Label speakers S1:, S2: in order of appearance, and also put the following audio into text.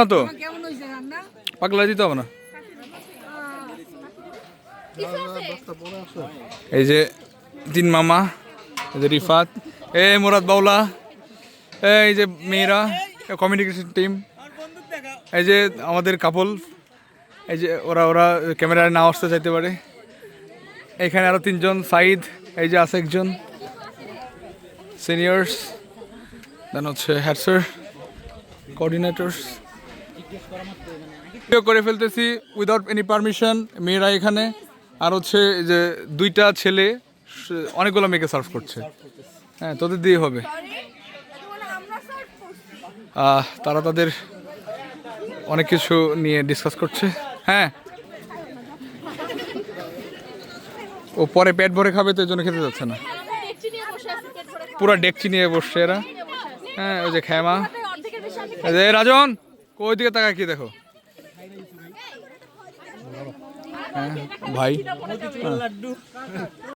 S1: না তো পাগলা দিতে হবে না। এই যে তিন মামা, এই যে রিফাত, এই মুরাদ বাউলা, এই যে মেয়েরা কমিউনিকেশন টিম, এই যে আমাদের কাপল, এই যে ওরা ওরা ক্যামেরায় না আসতে চাইতে পারে। এখানে আরো তিনজন, সাইদ, এই যে আছে একজন সিনিয়র্স, দেন হচ্ছে হেড স্যার, কোঅর্ডিনেটরস। করে ফেলতেছি উইদাউট এনি পারমিশন। মেয়েরা এখানে আর হচ্ছে যে দুইটা ছেলে অনেকগুলো মেয়েকে সার্ভ করছে। হ্যাঁ, তোদের দিয়ে হবে। তারা তাদের অনেক কিছু নিয়ে ডিসকাস করছে। হ্যাঁ, ও পরে পেট ভরে খাবে তো এই জন্য খেতে যাচ্ছে না। পুরা ডেকচি নিয়ে বসছে এরা। হ্যাঁ, ওই যে খেমা, রাজন ওই দিকে তাকায় কি দেখো। হ্যাঁ ভাই।